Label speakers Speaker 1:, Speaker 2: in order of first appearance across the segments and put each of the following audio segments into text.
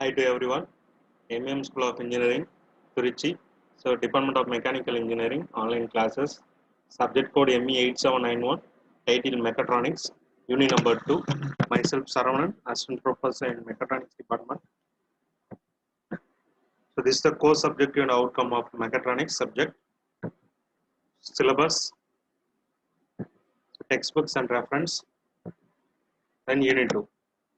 Speaker 1: Hi to everyone. School of Engineering, Trichy. So Department of Mechanical Engineering, online classes. Subject code ME8791. Title Mechatronics. Unit number 2. Myself Saravanan, Assistant Professor in Mechatronics Department. So this is the course objective and outcome of Mechatronics subject. Syllabus, textbooks and reference. Then Unit 2.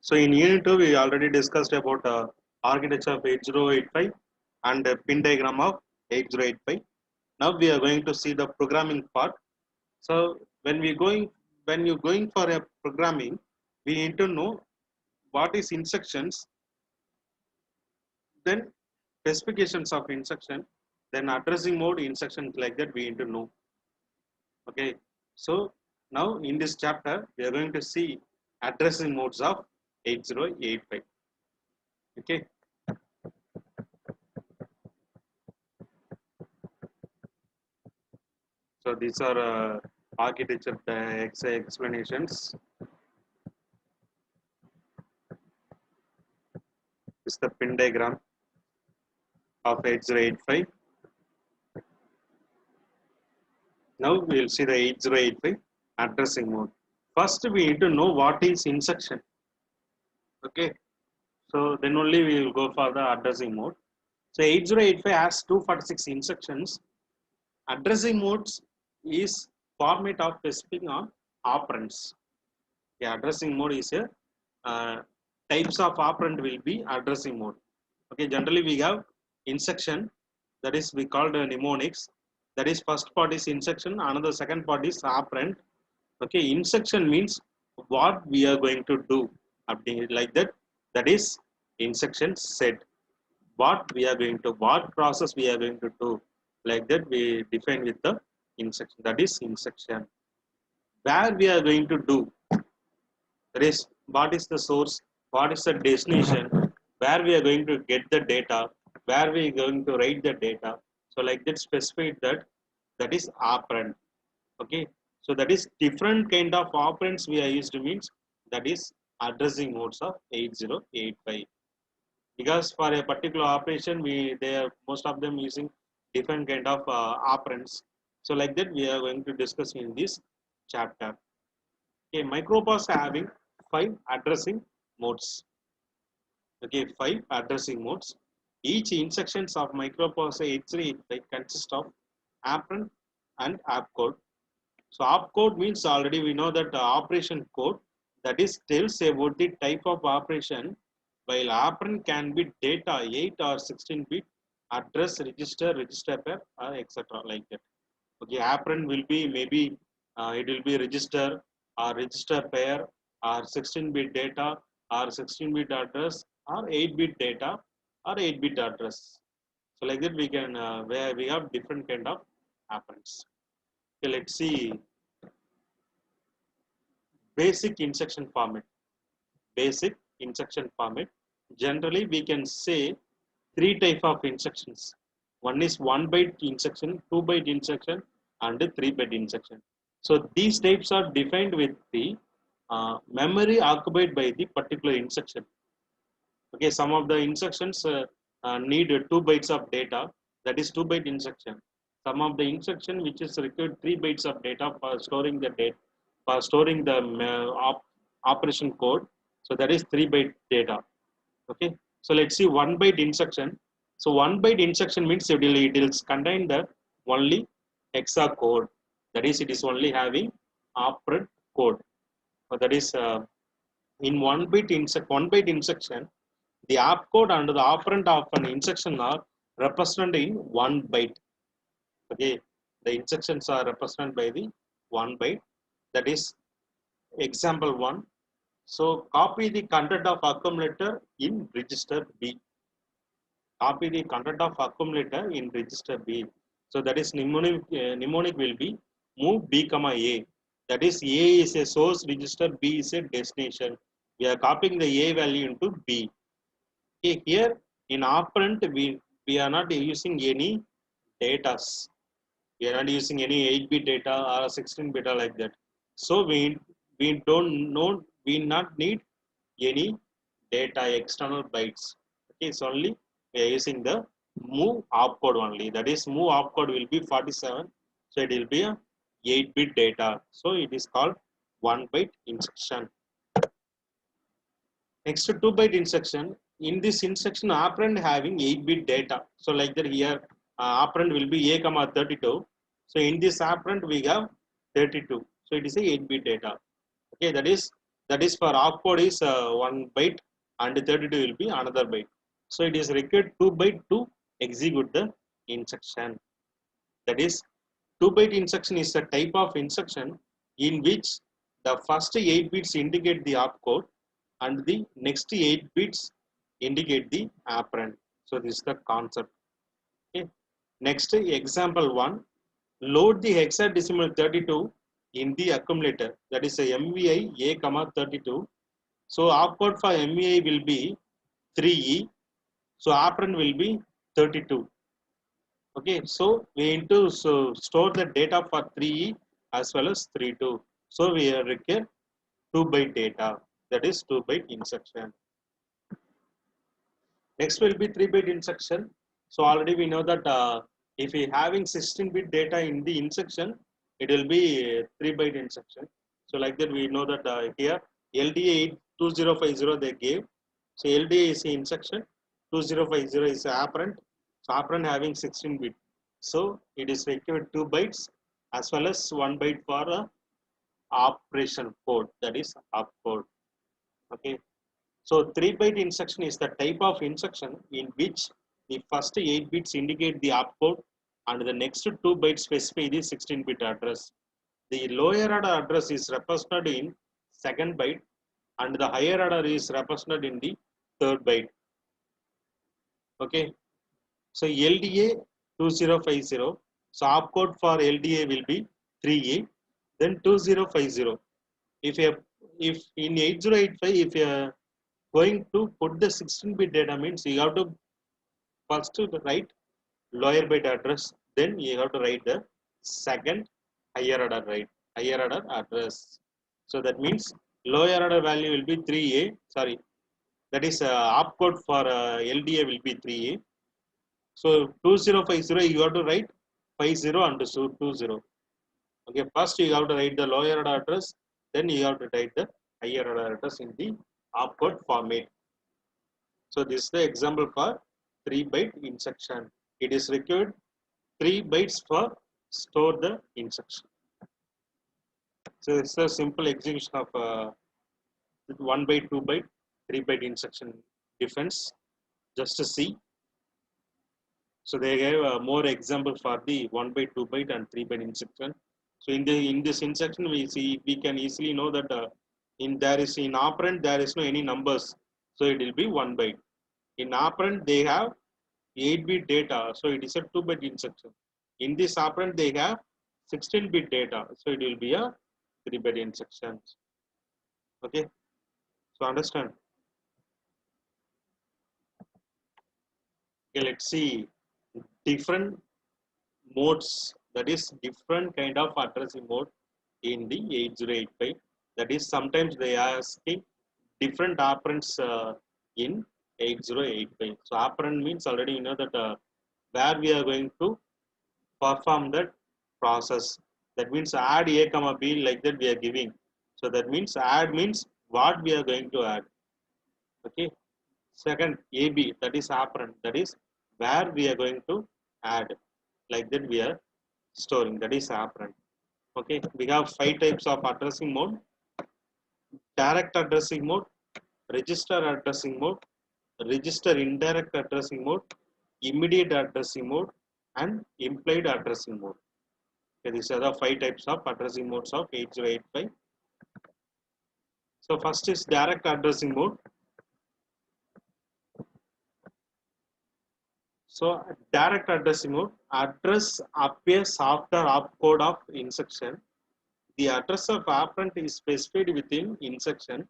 Speaker 1: So in Unit 2, we already discussed about architecture of 8085 and pin diagram of 8085. Now we are going to see the programming part. So when you're going for a programming, we need to know what is instructions, then specifications of instruction, then addressing mode instructions like that we need to know. Okay. So now in this chapter we are going to see addressing modes of 8085. Okay. So these are architecture explanations. This is the pin diagram of 8085. Now we will see the 8085 addressing mode. First we need to know what is instruction. Okay. So then only we will go for the addressing mode. So 8085 has 246 instructions. Addressing modes is format of specifying on operands. The addressing mode is a types of operand will be addressing mode. Okay, generally we have instruction, that is we call the mnemonics. That is first part is instruction, another second part is operand. Okay, instruction means what we are going to do, like that. That is instruction set. What we are going to, what process we are going to do, like that we define with the instruction. That is instruction. Where we are going to do, that is what is the source, what is the destination, where we are going to get the data, where we are going to write the data. So like that specify that, that is operand. Okay, so that is different kind of operands we are used to means, that is addressing modes of 8085. Because for a particular operation they are most of them using different kind of operands. So like that we are going to discuss in this chapter. Okay, microprocessor having 5 addressing modes. Okay, 5 addressing modes. Each instructions of microprocessor 8085 consist of operand and opcode. So opcode means already we know that the operation code, that is tells about the type of operation, while operand can be data 8 or 16 bit, address, register, register pair, etc. like that. Okay, operand will be maybe it will be register or register pair or 16-bit data or 16-bit address or 8-bit data or 8-bit address. So like that we can where we have different kind of operands. Okay, let's see basic instruction format. Basic instruction format. Generally, we can say 3 type of instructions. One is 1-byte instruction, 2-byte instruction, and 3-byte instruction. So these types are defined with the memory occupied by the particular instruction. Okay, some of the instructions need 2 bytes of data. That is 2-byte instruction. Some of the instruction which is required 3 bytes of data for storing the data, for storing the operation code. So that is 3-byte data. Okay, so let's see 1-byte instruction. So 1-byte instruction means it will contain the only hexa code. That is, it is only having operand code. So that is in 1-byte instruction, the opcode and the operand of an instruction are represented in 1 byte. Okay, the instructions are represented by the 1 byte. That is example 1. So copy the content of accumulator in register B. Copy the content of accumulator in register B. So that is mnemonic will be move B comma A. That is A is a source register, B is a destination. We are copying the A value into B. Okay, here in operand we are not using any datas. We are not using any 8-bit data or 16-bit like that. So we don't know, we not need any data external bytes. Okay, so only we are using the move opcode only. That is, move opcode will be 47. So it will be a 8-bit data. So it is called 1-byte instruction. Next to 2-byte instruction. In this instruction, operand having 8-bit data. So like that here, operand will be a comma 32. So in this operand we have 32. So it is a 8-bit data. Okay, that is for opcode is 1 byte and 32 will be another byte. So it is required 2 byte to execute the instruction. That is, 2 byte instruction is a type of instruction in which the first 8 bits indicate the opcode and the next 8 bits indicate the operand. So this is the concept. Okay. Next, example 1. Load the hexadecimal 32 in the accumulator. That is a MVI A comma 32. So opcode for MVI will be 3E. So operand will be 32. Okay, so we need to store the data for 3E as well as 32. So we require 2 byte data. That is 2 byte instruction. Next will be 3 byte instruction. So already we know that if we having 16-bit data in the instruction, it will be 3 byte instruction. So like that we know that here LDA 2050 they gave. So LDA is the instruction, 2050 is operand. So operand having 16-bit. So it is required 2 bytes as well as 1 byte for operation code, that is opcode. Okay. So 3-byte instruction is the type of instruction in which the first 8 bits indicate the opcode and the next 2 bytes specify the 16-bit address. The lower order address is represented in second byte and the higher order is represented in the third byte. Okay. So LDA 2050. So opcode for LDA will be 3A, then 2050. If in 8085, if you are going to put the 16-bit data, means you have to first to write lower byte address, then you have to write the second higher order address. So that means lower order value will be 3A. Sorry, that is opcode for LDA will be 3A. So 2050 you have to write 50 and so 20. Okay, first you have to write the lower order address, then you have to write the higher order address in the opcode format. So this is the example for 3-byte instruction. It is required 3 bytes for store the instruction. So it's a simple execution of 1 byte, 2 byte, 3-byte instruction difference. Just to see. So they gave more example for the 1 byte, 2 byte, and 3 byte instruction. So in this instruction we can easily know that in operand there is no any numbers, so it will be 1 byte. In operand they have 8-bit data, so it is a 2-byte instruction. In this operand they have 16-bit data, so it will be a 3-byte instruction. Okay, so understand. Okay, let's see different modes, that is different kind of addressing mode in the 8085. That is, sometimes they are asking different operands in 8085. So operand means already you know that where we are going to perform that process. That means add a comma b, like that we are giving. So that means add means what we are going to add. Okay. Second, ab, that is operand, that is where we are going to add, like that we are storing, that is operand. Okay, we have 5 types of addressing mode: direct addressing mode, register addressing mode, register indirect addressing mode, immediate addressing mode, and implied addressing mode. Okay, these are the 5 types of addressing modes of 8085. So first is direct addressing mode. So direct addressing mode, address appears after opcode of instruction. The address of operand is specified within instruction.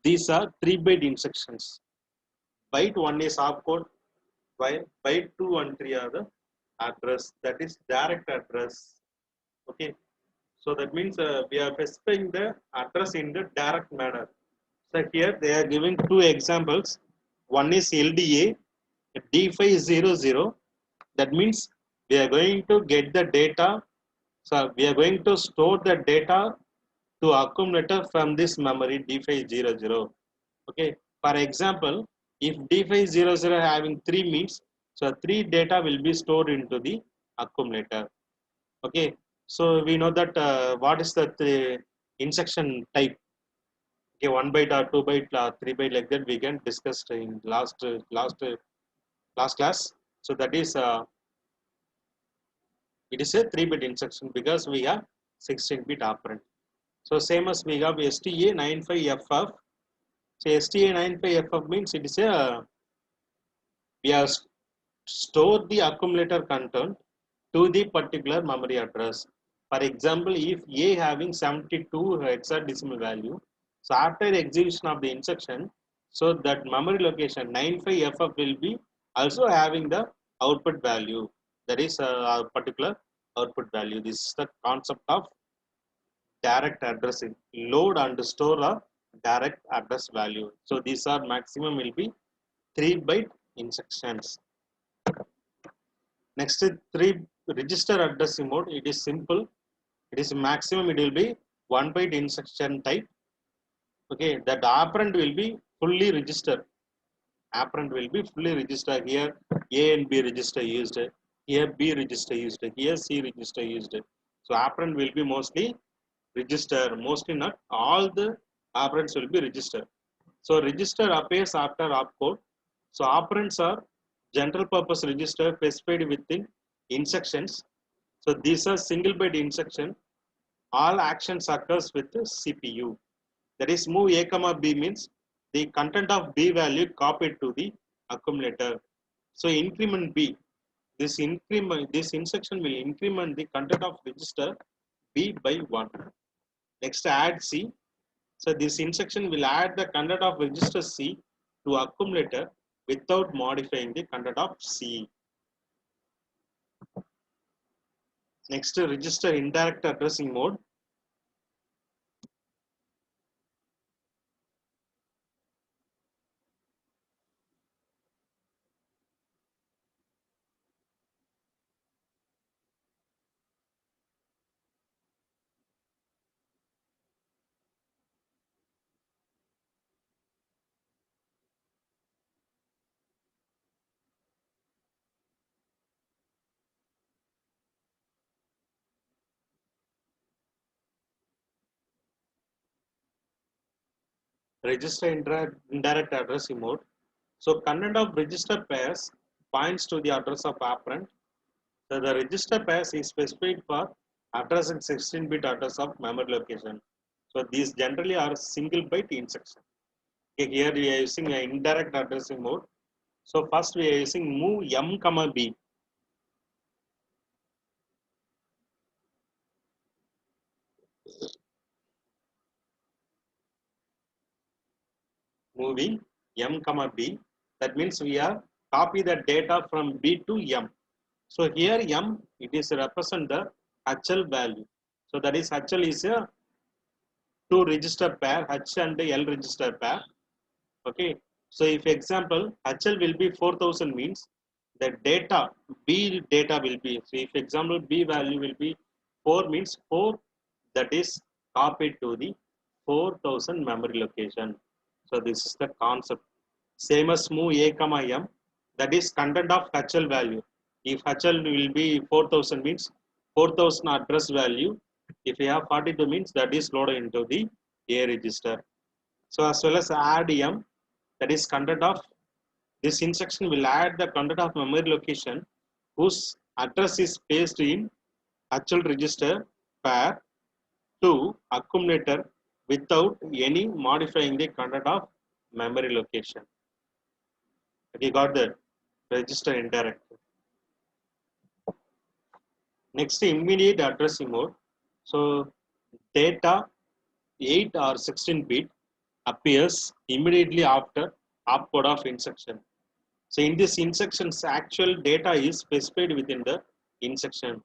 Speaker 1: These are 3-byte instructions. Byte 1 is opcode, while byte 2 and 3 are the address, that is direct address. Okay, so that means we are specifying the address in the direct manner. So here they are giving 2 examples. One is LDA D500. That means we are going to get the data. So we are going to store the data to accumulator from this memory D500. Okay. For example, if D500 having 3 means, so 3 data will be stored into the accumulator. Okay. So we know that what is the instruction type. Okay, 1 byte or 2 byte or 3 byte, like that we can discuss in last class. So that is it is a 3-bit instruction because we have 16-bit operand. So same as we have STA95FF. So STA95FF means it is a we have store the accumulator content to the particular memory address. For example, if A having 72 hexadecimal value, so after execution of the instruction, so that memory location 95FF will be also having the output value. That is a particular output value. This is the concept of direct addressing. Load and store a direct address value. So these are maximum will be 3-byte instructions. Next is 3 register addressing mode. It is simple. It is maximum. It will be 1-byte instruction type. Okay, that operand will be fully registered. Operand will be fully registered. Here A and B register used. Here B register used. Here C register used. So operand will be mostly register. Mostly not all the operands will be registered. So register appears after opcode. So operands are general purpose register specified within instructions. So these are single byte instruction. All actions occurs with the CPU. That is move A comma B means the content of B value copied to the accumulator. So increment B. This instruction will increment the content of register B by 1. Next add C. So this instruction will add the content of register C to accumulator without modifying the content of C. Next register indirect addressing mode. Register indirect addressing mode. So content of register pairs points to the address of operand. So the register pairs is specified for addressing 16-bit address of memory location. So these generally are single byte instruction. Okay, here we are using an indirect addressing mode. So first we are using move M comma B. Moving M comma B. That means we are copy the data from B to M. So here M it is represent the HL value. So that is HL is a 2 register pair, H and L register pair. Okay. So if example HL will be 4000 means the data B data will be, so if example B value will be 4 means 4 that is copied to the 4000 memory location. So this is the concept. Same as move A comma M, that is content of HL value. If HL will be 4000 means 4000 address value. If you have 42 means that is loaded into the A register. So as well as add M, that is content of this instruction will add the content of memory location whose address is placed in HL register pair to accumulator without any modifying the content of memory location. Okay, got the register indirect. Next, immediate addressing mode. So data 8 or 16-bit appears immediately after opcode of instruction. So in this instruction's actual data is specified within the instruction.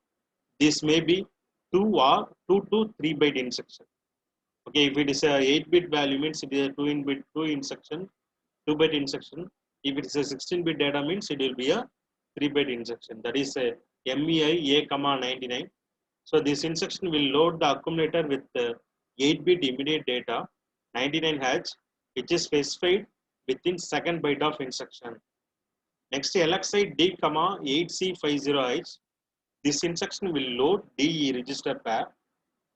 Speaker 1: This may be 2 or 2 to 3 byte instruction. Okay, if it is a 8-bit value means it is a 2 instruction, 2 byte instruction. If it is a 16-bit data means it will be a 3-bit instruction. That is a MEI A comma 99. So this instruction will load the accumulator with 8-bit immediate data 99H, which is specified within second byte of instruction. Next LXI D comma 8C50H. This instruction will load DE register pair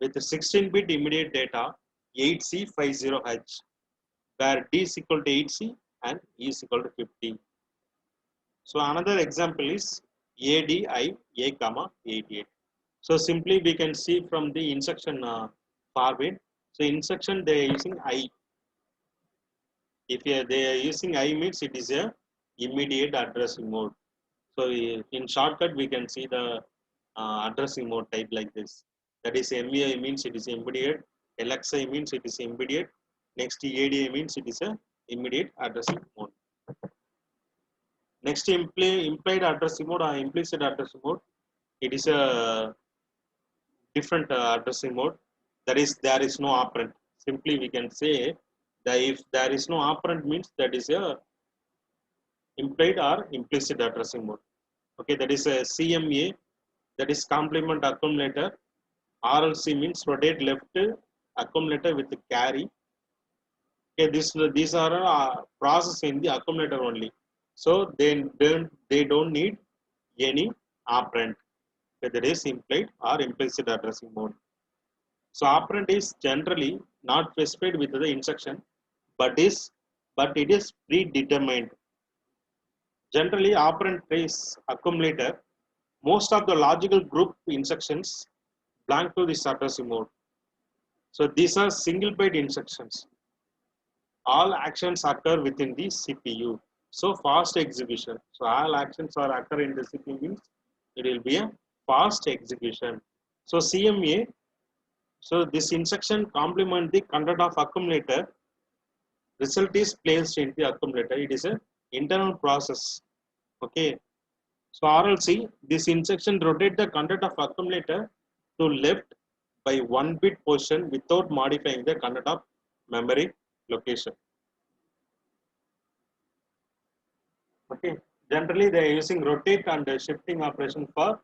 Speaker 1: with 16-bit immediate data 8C50H, where D is equal to 8C and E is equal to 50. So another example is ADI A comma 88. So simply we can see from the instruction format. So instruction they are using I. If they are using I means it is a immediate addressing mode. So in shortcut we can see the addressing mode type like this. That is MEI means it is immediate. LXI means it is immediate. Next ADI means it is a immediate addressing mode. Next implied addressing mode or implicit addressing mode. It is a different addressing mode. That is there is no operand. Simply we can say that if there is no operand means that is a implied or implicit addressing mode. Okay, that is a CMA, that is complement accumulator. RLC means rotate left accumulator with carry. Okay, these are process in the accumulator only. So they don't need any operand. Whether it is implied or implicit addressing mode. So operand is generally not specified with the instruction, but it is predetermined. Generally, operand is accumulator. Most of the logical group instructions belong to this addressing mode. So these are single byte instructions. All actions occur within the CPU. So fast execution. So all actions are occur in the CPU means it will be a fast execution. So CMA. So this instruction complement the content of accumulator. Result is placed in the accumulator. It is a internal process. Okay. So RLC, this instruction rotate the content of accumulator to left by 1-bit position without modifying the content of memory location. Okay. Generally, they are using rotate and shifting operation for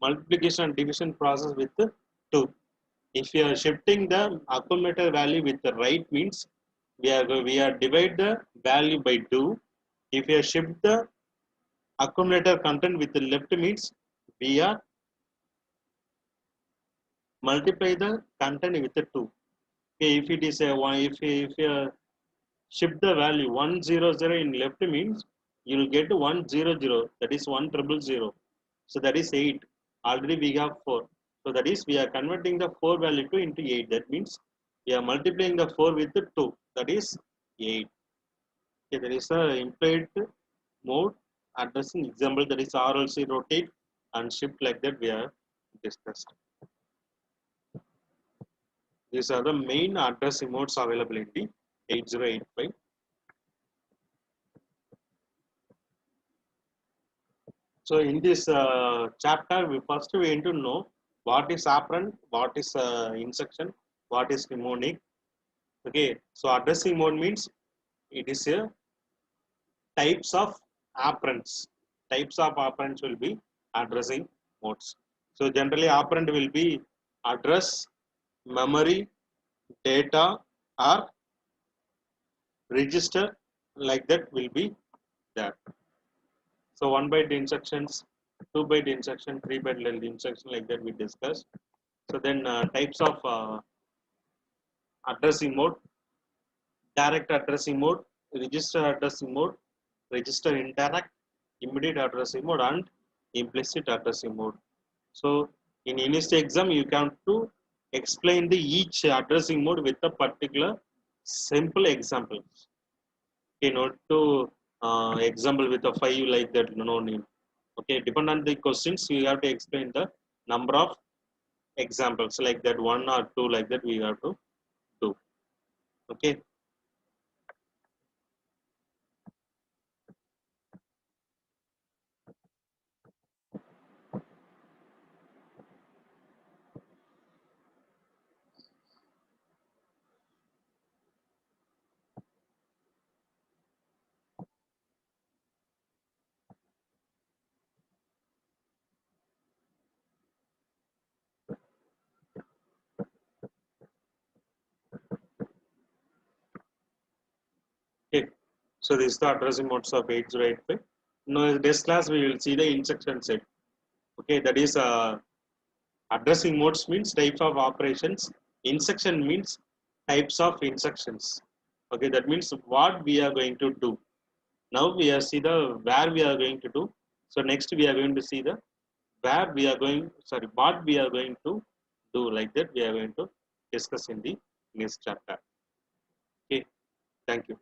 Speaker 1: multiplication and division process with 2. If you are shifting the accumulator value with the right means we are divide the value by 2. If you shift the accumulator content with the left means we are multiply the content with the 2. Okay, if it is a one, if you shift the value 100 in left means you will get 100, that is 1000. So that is 8. Already we have 4. So that is we are converting the 4 value to into 8. That means we are multiplying the 4 with the 2. That is 8. Okay, there is a implied mode addressing example, that is RLC rotate and shift like that we are discussed. These are the main addressing modes available in the 8085. So in this chapter, we need to know what is operand, what is instruction, what is mnemonic. Okay, so addressing mode means it is a types of operands. Types of operands will be addressing modes. So generally operand will be address, memory, data, or register, like that will be there. So 1-byte instructions, 2-byte instruction, 3-byte instruction, like that we discussed. So then types of addressing mode: direct addressing mode, register addressing mode, register indirect, immediate addressing mode, and implicit addressing mode. So in initial exam, you have to explain the each addressing mode with a particular simple examples. Okay, not to example with a 5 like that, no need. Okay, depend on the questions, you have to explain the number of examples like that, 1 or 2 like that we have to do. Okay. So this is the addressing modes of 8085. Now in this class we will see the instruction set. Okay, that is addressing modes means types of operations. Instruction means types of instructions. Okay, that means what we are going to do. Now we are see the where we are going to do. So next we are going to see the where we are going. Sorry, what we are going to do. Like that we are going to discuss in the next chapter. Okay, thank you.